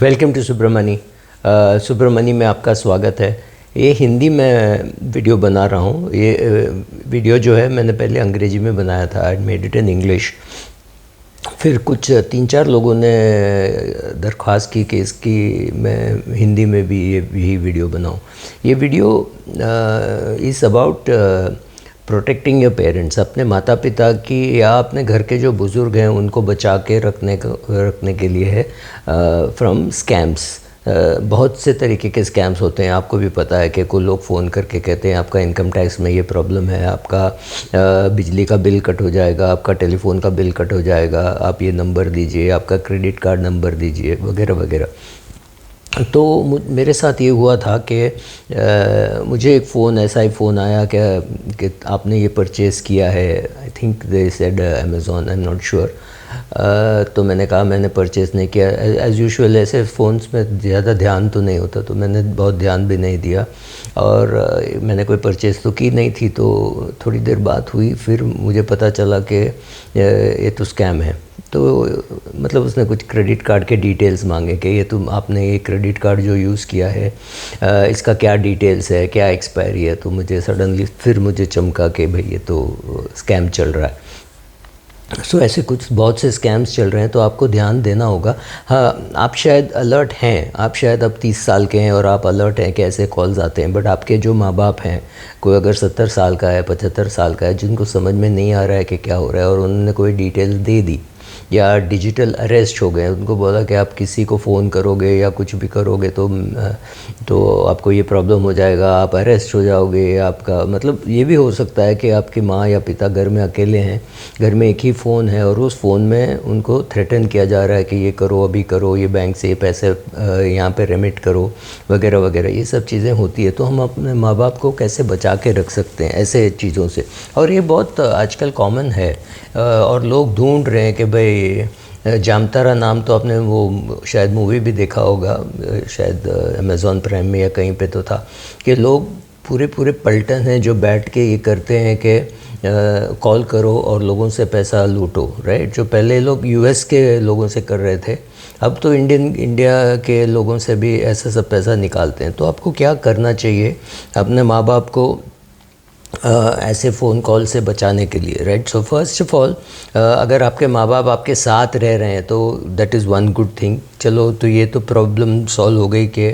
Welcome to Subramani. Subramani में आपका स्वागत है। ये हिंदी में वीडियो बना रहा हूँ। ये वीडियो जो है मैंने पहले अंग्रेजी में बनाया था। I made it in English. फिर कुछ 3-4 लोगों ने दरख्वास्त की कि इसकी मैं हिंदी में भी यही वीडियो बनाऊँ। ये video is about protecting your parents. अपने माता पिता की या अपने घर के जो बुज़ुर्ग हैं उनको बचा के रखने के लिए है फ्रॉम स्कैम्स। बहुत से तरीके के स्कैम्स होते हैं। आपको भी पता है कि कोई लोग फ़ोन करके कहते हैं आपका इनकम टैक्स में ये प्रॉब्लम है, आपका बिजली का बिल कट हो जाएगा, आपका टेलीफोन का बिल कट हो जाएगा, आप ये नंबर दीजिए, आपका क्रेडिट कार्ड नंबर दीजिए, वगैरह वगैरह। तो मेरे साथ ये हुआ था कि मुझे एक फ़ोन ऐसा ही फ़ोन आया कि आपने ये परचेज़ किया है। I think they said Amazon, I am not sure. तो मैंने कहा मैंने परचेज़ नहीं किया। एज़ यूजुअल ऐसे फ़ोन्स में ज़्यादा ध्यान तो नहीं होता, तो मैंने बहुत ध्यान भी नहीं दिया और मैंने कोई परचेज़ तो की नहीं थी। तो थोड़ी देर बात हुई, फिर मुझे पता चला कि ये तो स्कैम है। तो मतलब उसने कुछ क्रेडिट कार्ड के डिटेल्स मांगे कि ये आपने ये क्रेडिट कार्ड जो यूज़ किया है इसका क्या डिटेल्स है, क्या एक्सपायरी है। तो मुझे सडनली फिर मुझे चमका कि भाई ये तो स्कैम चल रहा है। सो ऐसे कुछ बहुत से स्कैम्स चल रहे हैं, तो आपको ध्यान देना होगा। हाँ, आप शायद अलर्ट हैं, आप शायद अब 30 साल के हैं और आप अलर्ट हैं कि ऐसे कॉल्स आते हैं। बट आपके जो माँ बाप हैं, कोई अगर 70 साल का है, 75 साल का है, जिनको समझ में नहीं आ रहा है कि क्या हो रहा है और उन्होंने कोई डिटेल्स दे दी या डिजिटल अरेस्ट हो गए, उनको बोला कि आप किसी को फ़ोन करोगे या कुछ भी करोगे तो आपको ये प्रॉब्लम हो जाएगा, आप अरेस्ट हो जाओगे। आपका मतलब ये भी हो सकता है कि आपकी माँ या पिता घर में अकेले हैं, घर में एक ही फ़ोन है और उस फ़ोन में उनको थ्रेटन किया जा रहा है कि ये करो, अभी करो, ये बैंक से ये पैसे यहाँ पे रेमिट करो, वगैरह वगैरह। ये सब चीज़ें होती है। तो हम अपने माँ बाप को कैसे बचा के रख सकते हैं ऐसे चीज़ों से। और ये बहुत आजकल कॉमन है और लोग ढूंढ रहे हैं कि भाई जामतारा नाम तो आपने वो शायद मूवी भी देखा होगा, शायद अमेज़ॉन प्राइम में या कहीं पे तो था, कि लोग पूरे पूरे पलटन हैं जो बैठ के ये करते हैं कि कॉल करो और लोगों से पैसा लूटो, राइट। जो पहले लोग यूएस के लोगों से कर रहे थे, अब तो इंडिया के लोगों से भी ऐसा सब पैसा निकालते हैं। तो आपको क्या करना चाहिए अपने माँ बाप को ऐसे फ़ोन कॉल से बचाने के लिए, right. So first of all, अगर आपके माँ बाप आपके साथ रह रहे हैं तो that is one good thing. चलो, तो ये तो प्रॉब्लम सॉल्व हो गई कि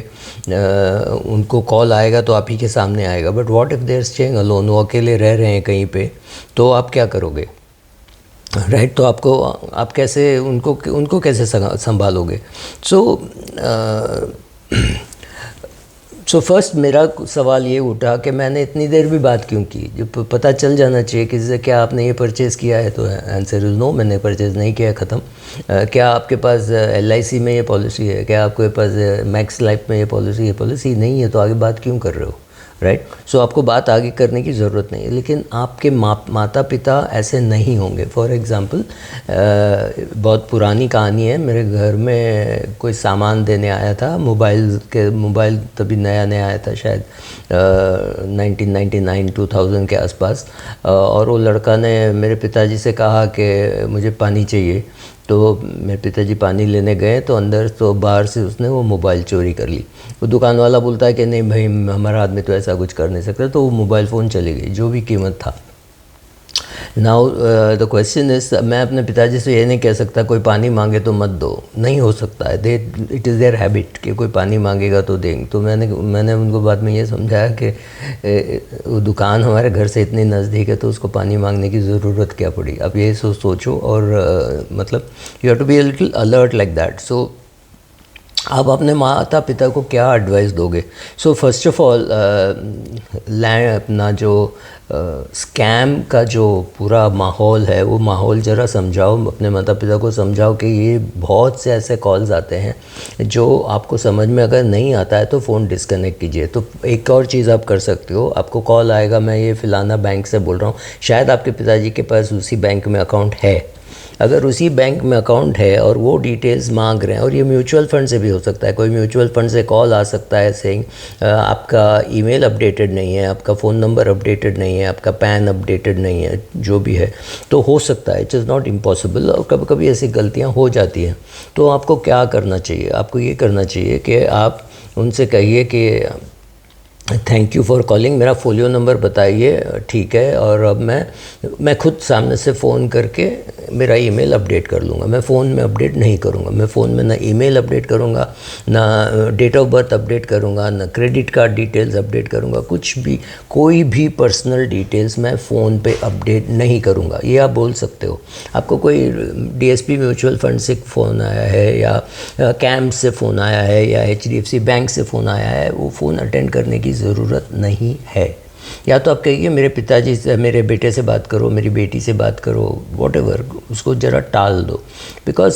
उनको कॉल आएगा तो आप ही के सामने आएगा। But what if they are staying alone, वो अकेले रह रहे हैं कहीं पे, तो आप क्या करोगे, राइट। तो आप कैसे उनको कैसे संभालोगे। सो फर्स्ट मेरा सवाल ये उठा कि मैंने इतनी देर भी बात क्यों की। जो पता चल जाना चाहिए किसी से, क्या आपने ये परचेज़ किया है, तो आंसर इज़ नो, मैंने परचेज़ नहीं किया, ख़त्म। क्या आपके पास LIC में ये पॉलिसी है, क्या आपके पास मैक्स लाइफ में ये पॉलिसी नहीं है, तो आगे बात क्यों कर रहे हो, राइट। सो आपको बात आगे करने की ज़रूरत नहीं है। लेकिन आपके माता पिता ऐसे नहीं होंगे। फॉर एग्ज़ाम्पल, बहुत पुरानी कहानी है। मेरे घर में कोई सामान देने आया था, मोबाइल तभी नया आया था, शायद 1999-2000 के आसपास। और वो लड़का ने मेरे पिताजी से कहा कि मुझे पानी चाहिए। तो मेरे पिताजी पानी लेने गए तो अंदर तो बाहर से उसने वो मोबाइल चोरी कर ली। वो दुकान वाला बोलता है कि नहीं भाई, हमारा आदमी तो ऐसा कुछ कर नहीं सकता। तो वो मोबाइल फ़ोन चली गई, जो भी कीमत था। नाउ द क्वेश्चन इज़, मैं अपने पिताजी से ये नहीं कह सकता कोई पानी मांगे तो मत दो, नहीं हो सकता है। इट इज़ देयर हैबिट कि कोई पानी मांगेगा तो देंगे। तो मैंने उनको बाद में ये समझाया कि वो दुकान हमारे घर से इतनी नज़दीक है तो उसको पानी मांगने की ज़रूरत क्या पड़ी। अब ये सोचो और मतलब you have to be a little alert like that. So आप अपने माता पिता को क्या एडवाइस दोगे। सो फर्स्ट ऑफ ऑल, अपना जो स्कैम का जो पूरा माहौल है, वो माहौल ज़रा समझाओ, अपने माता पिता को समझाओ कि ये बहुत से ऐसे कॉल्स आते हैं जो आपको समझ में अगर नहीं आता है तो फ़ोन डिस्कनेक्ट कीजिए। तो एक और चीज़ आप कर सकते हो, आपको कॉल आएगा, मैं ये फ़लाना बैंक से बोल रहा हूँ, शायद आपके पिताजी के पास उसी बैंक में अकाउंट है, अगर उसी बैंक में अकाउंट है और वो डिटेल्स मांग रहे हैं, और ये म्यूचुअल फंड से भी हो सकता है, कोई म्यूचुअल फंड से कॉल आ सकता है सेइंग आपका ईमेल अपडेटेड नहीं है, आपका फ़ोन नंबर अपडेटेड नहीं है, आपका पैन अपडेटेड नहीं है, जो भी है, तो हो सकता है, इट इज़ नॉट इम्पॉसिबल, और कभी कभी ऐसी गलतियाँ हो जाती हैं। तो आपको क्या करना चाहिए? आपको ये करना चाहिए कि आप उनसे कहिए कि थैंक यू फॉर कॉलिंग, मेरा फोलियो नंबर बताइए, ठीक है, और अब मैं खुद सामने से फ़ोन करके मेरा ईमेल अपडेट कर लूँगा। मैं फ़ोन में अपडेट नहीं करूँगा, मैं फ़ोन में ना ईमेल अपडेट करूँगा, ना डेट ऑफ बर्थ अपडेट करूँगा, ना क्रेडिट कार्ड डिटेल्स अपडेट करूँगा, कुछ भी, कोई भी पर्सनल डिटेल्स मैं फ़ोन पे अपडेट नहीं करूँगा। ये आप बोल सकते हो। आपको कोई डीएसपी म्यूचुअल फंड से फ़ोन आया है, या कैम्प से फ़ोन आया है, या एचडीएफसी बैंक से फ़ोन आया है, वो फ़ोन अटेंड करने की ज़रूरत नहीं है। या तो आप कहिए मेरे पिताजी से, मेरे बेटे से बात करो, मेरी बेटी से बात करो, वॉटेवर, उसको ज़रा टाल दो। बिकॉज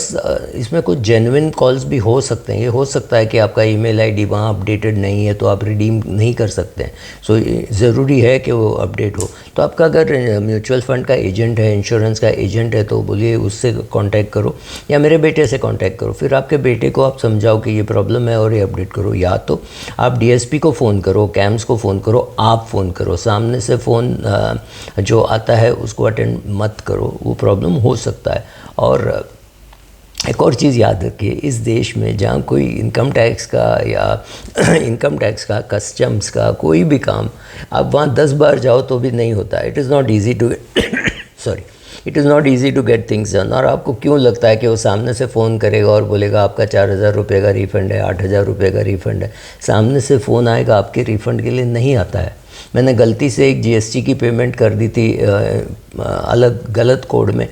इसमें कुछ जेन्युइन कॉल्स भी हो सकते हैं। ये हो सकता है कि आपका ईमेल आईडी वहाँ अपडेटेड नहीं है, तो आप रिडीम नहीं कर सकते हैं। सो ज़रूरी है कि वो अपडेट हो। तो आपका अगर म्यूचुअल फंड का एजेंट है, इंश्योरेंस का एजेंट है, तो बोलिए उससे कांटेक्ट करो, या मेरे बेटे से कांटेक्ट करो। फिर आपके बेटे को आप समझाओ कि ये प्रॉब्लम है और ये अपडेट करो। या तो आप डीएसपी को फ़ोन करो, कैम्स को फ़ोन करो, आप फ़ोन करो, सामने से फ़ोन जो आता है उसको अटेंड मत करो, वो प्रॉब्लम हो सकता है। और एक और चीज़ याद रखिए, इस देश में जहाँ कोई इनकम टैक्स का या इनकम टैक्स का, कस्टम्स का कोई भी काम, आप वहाँ 10 बार जाओ तो भी नहीं होता। It is not easy to sorry it is not easy to get things done. और आपको क्यों लगता है कि वो सामने से फ़ोन करेगा और बोलेगा आपका 4,000 रुपये का रिफ़ंड है, 8,000 रुपये का रिफ़ंड है? सामने से फ़ोन आएगा, आपके रिफ़ंड के लिए नहीं आता है। मैंने गलती से एक जीएसटी की पेमेंट कर दी थी अलग गलत कोड में।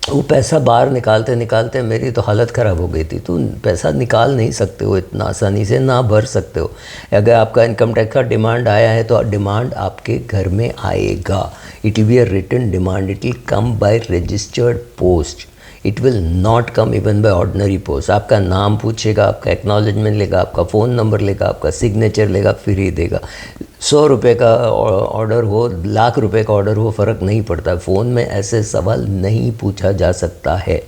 वो पैसा बाहर निकालते निकालते मेरी तो हालत ख़राब हो गई थी। तो पैसा निकाल नहीं सकते हो इतना आसानी से, ना भर सकते हो। अगर आपका इनकम टैक्स का डिमांड आया है तो डिमांड आपके घर में आएगा। It will be a written demand, it will come by registered post, it will not come even by ordinary post. आपका नाम पूछेगा, आपका एक्नॉलेजमेंट लेगा, आपका फ़ोन नंबर लेगा, आपका सिग्नेचर लेगा, फिर ही देगा। 100 रुपये का ऑर्डर हो, लाख रुपए का ऑर्डर हो, फ़र्क नहीं पड़ता। फ़ोन में ऐसे सवाल नहीं पूछा जा सकता है।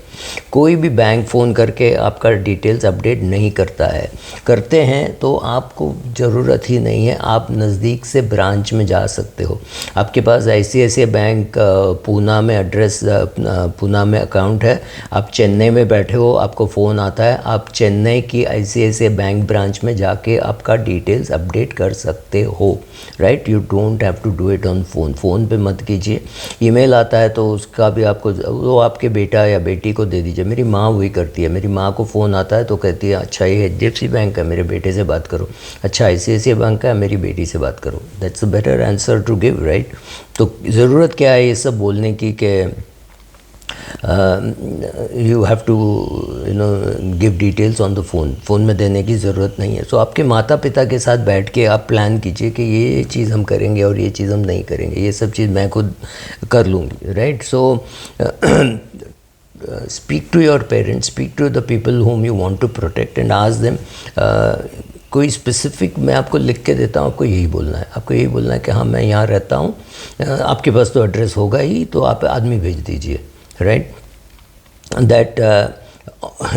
कोई भी बैंक फ़ोन करके आपका डिटेल्स अपडेट नहीं करता है। करते हैं तो आपको ज़रूरत ही नहीं है, आप नज़दीक से ब्रांच में जा सकते हो। आपके पास आईसीआईसीआई बैंक पूना में एड्रेस, पूना में अकाउंट है, आप चेन्नई में बैठे हो, आपको फ़ोन आता है, आप चेन्नई की आईसीआईसीआई बैंक ब्रांच में जाके आपका डिटेल्स अपडेट कर सकते हो। Right, you don't have to do it on phone पे मत कीजिए। ईमेल आता है तो उसका भी आपको, वो आपके बेटा या बेटी को दे दीजिए। मेरी माँ वही करती है। मेरी माँ को फ़ोन आता है तो कहती है अच्छा ये एचडीएफसी बैंक का, मेरे बेटे से बात करो। अच्छा आईसीआईसीआई बैंक का, मेरी बेटी से बात करो। That's a better answer to give, right. तो ज़रूरत क्या है ये सब बोलने की कि you have to give details on the phone में देने की ज़रूरत नहीं है। सो आपके माता पिता के साथ बैठ के आप प्लान कीजिए कि ये चीज़ हम करेंगे और ये चीज़ हम नहीं करेंगे, ये सब चीज़ मैं खुद कर लूँगी, right. So speak to your parents, speak to the people whom you want to protect and ask them, कोई स्पेसिफिक मैं आपको लिख के देता हूँ, आपको यही बोलना है, आपको यही बोलना है कि हाँ मैं यहाँ रहता हूँ, आपके पास तो एड्रेस होगा ही, तो आप आदमी भेज दीजिए, राइट। दैट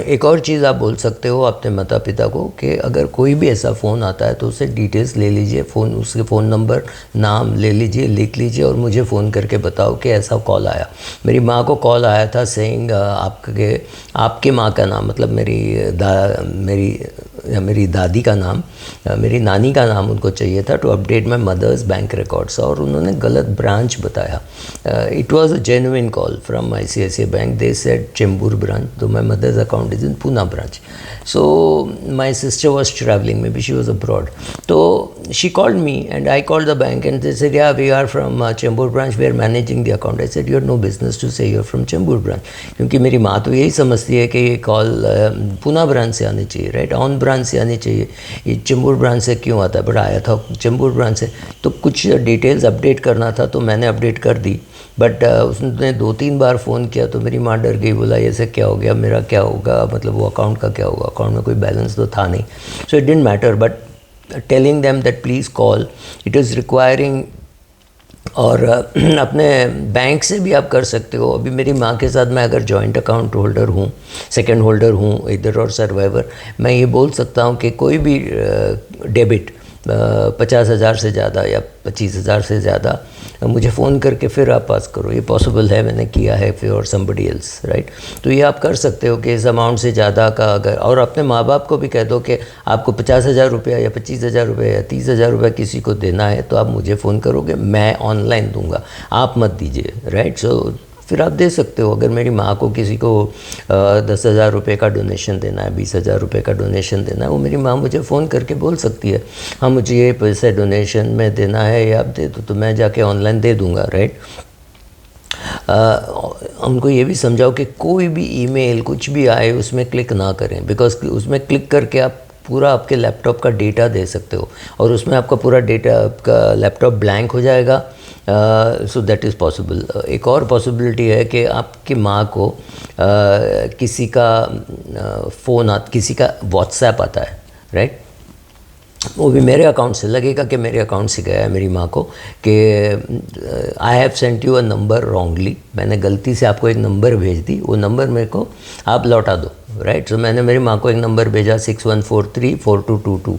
एक और चीज़ आप बोल सकते हो अपने माता पिता को कि अगर कोई भी ऐसा फ़ोन आता है तो उससे डिटेल्स ले लीजिए, उसके फ़ोन नंबर, नाम ले लीजिए, लिख लीजिए और मुझे फ़ोन करके बताओ कि ऐसा कॉल आया। मेरी माँ को कॉल आया था सेइंग आपके माँ का नाम, मतलब मेरी दादी का नाम, मेरी नानी का नाम उनको चाहिए था to update my mother's bank records, और उन्होंने गलत ब्रांच बताया। It was a genuine call from ICICI bank, they said Chembur branch, तो my mother's account is in Poona branch. So my sister was travelling, may be she was abroad, तो she called me and I called the bank and they said yeah we are from Chembur branch, we are managing the account. I said you have no business to say you are from Chembur branch, क्योंकि मेरी माँ तो यही समझती है कि ये call Poona branch से आनी चाहिए, राइट, ऑन ब्रांच से आनी चाहिए, ये चेंबूर ब्रांच से क्यों आता है, बट आया था चेंबूर ब्रांच से। तो कुछ डिटेल्स अपडेट करना था तो मैंने अपडेट कर दी, बट उसने 2-3 बार फ़ोन किया तो मेरी माँ डर गई, बोला ऐसे क्या हो गया, मेरा क्या होगा, मतलब वो अकाउंट का क्या होगा, अकाउंट में कोई बैलेंस तो था नहीं। So it didn't matter, but telling them that please call, it is requiring और अपने बैंक से भी आप कर सकते हो। अभी मेरी माँ के साथ मैं अगर जॉइंट अकाउंट होल्डर हूँ, सेकंड होल्डर हूँ इधर और सर्वाइवर, मैं ये बोल सकता हूँ कि कोई भी डेबिट 50,000 से ज़्यादा या 25,000 से ज़्यादा मुझे फ़ोन करके फिर आप पास करो, ये पॉसिबल है, मैंने किया है फिर और समबडी एल्स, राइट। तो ये आप कर सकते हो कि इस अमाउंट से ज़्यादा का अगर, और अपने माँ बाप को भी कह दो कि आपको 50,000 रुपया या 25,000 रुपया या 30,000 रुपया किसी को देना है तो आप मुझे फ़ोन करोगे, मैं ऑनलाइन दूंगा, आप मत दीजिए, राइट। सो फिर आप दे सकते हो। अगर मेरी माँ को किसी को 10,000 रुपये का डोनेशन देना है, 20,000 रुपये का डोनेशन देना है, वो मेरी माँ मुझे फ़ोन करके बोल सकती है, हाँ मुझे ये पैसे डोनेशन में देना है, या आप दे दो, तो मैं जाके ऑनलाइन दे दूँगा, राइट। उनको ये भी समझाओ कि कोई भी ईमेल कुछ भी आए उसमें क्लिक ना करें, बिकॉज उसमें क्लिक करके आप पूरा आपके लैपटॉप का डेटा दे सकते हो और उसमें आपका पूरा डेटा, आपका लैपटॉप ब्लैंक हो जाएगा। So that is possible. एक और पॉसिबिलिटी है कि आपकी माँ को किसी का किसी का व्हाट्सएप आता है, राइट, वो भी मेरे अकाउंट से लगेगा कि मेरे अकाउंट से गया है मेरी माँ को कि I have sent you a number wrongly, मैंने गलती से आपको एक नंबर भेज दी, वो नंबर मेरे को आप लौटा दो, राइट। सो मैंने मेरी माँ को एक नंबर भेजा 61434222।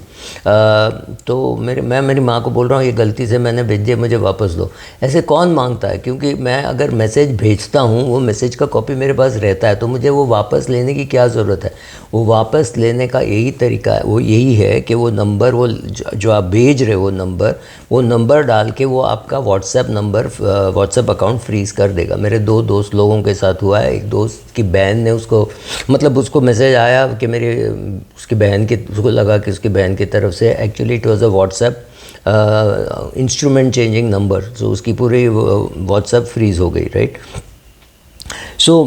तो मैं मेरी माँ को बोल रहा हूँ ये गलती से मैंने भेज दिया, मुझे वापस दो। ऐसे कौन मांगता है, क्योंकि मैं अगर मैसेज भेजता हूँ वो मैसेज का कॉपी मेरे पास रहता है, तो मुझे वो वापस लेने की क्या ज़रूरत है। वो वापस लेने का यही तरीका है, वो यही है कि वो नंबर, वो जो आप भेज रहे हो वो नंबर डाल के वो आपका व्हाट्सएप अकाउंट फ्रीज़ कर देगा। मेरे 2 दोस्त लोगों के साथ हुआ है। एक दोस्त की बहन ने उसको मैसेज आया कि उसको लगा कि उसकी बहन की तरफ से, actually it was a WhatsApp instrument changing number, so उसकी पूरी व्हाट्सएप फ्रीज़ हो गई, राइट। सो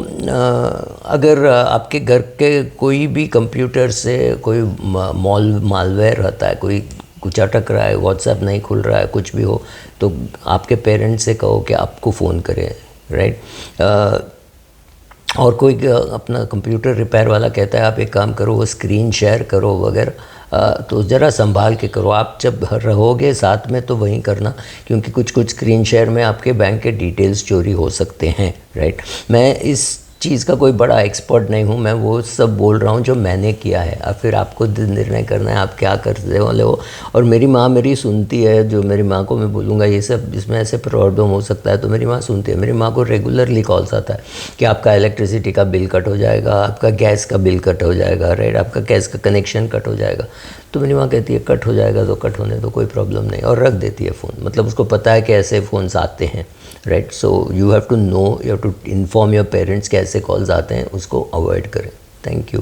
अगर आपके घर के कोई भी कंप्यूटर से कोई मालवेयर रहता है, कोई कुछ अटक रहा है, व्हाट्सएप नहीं खुल रहा है, कुछ भी हो, तो आपके पेरेंट्स से कहो कि आपको फ़ोन करें, राइट। और कोई अपना कंप्यूटर रिपेयर वाला कहता है आप एक काम करो, वो स्क्रीन शेयर करो वगैरह, तो ज़रा संभाल के करो। आप जब रहोगे साथ में तो वहीं करना, क्योंकि कुछ स्क्रीन शेयर में आपके बैंक के डिटेल्स चोरी हो सकते हैं, राइट। मैं इस चीज़ का कोई बड़ा एक्सपर्ट नहीं हूँ, मैं वो सब बोल रहा हूँ जो मैंने किया है। अब फिर आपको निर्णय करना है आप क्या करते वाले हो। और मेरी माँ मेरी सुनती है, जो मेरी माँ को मैं बोलूँगा ये सब इसमें ऐसे प्रॉब्लम हो सकता है, तो मेरी माँ सुनती है। मेरी माँ को रेगुलरली कॉल्स आता है कि आपका इलेक्ट्रिसिटी का बिल कट हो जाएगा, आपका गैस का बिल कट हो जाएगा, राइट, आपका गैस का कनेक्शन कट हो जाएगा। तो मेरी माँ कहती है कट हो जाएगा तो कट होने दो, कोई प्रॉब्लम नहीं, और रख देती है फ़ोन। मतलब उसको पता है कि ऐसे फ़ोन्स आते हैं, right. So you have to inform your parents कि ऐसे कॉल्स आते हैं, उसको अवॉइड करें। Thank you.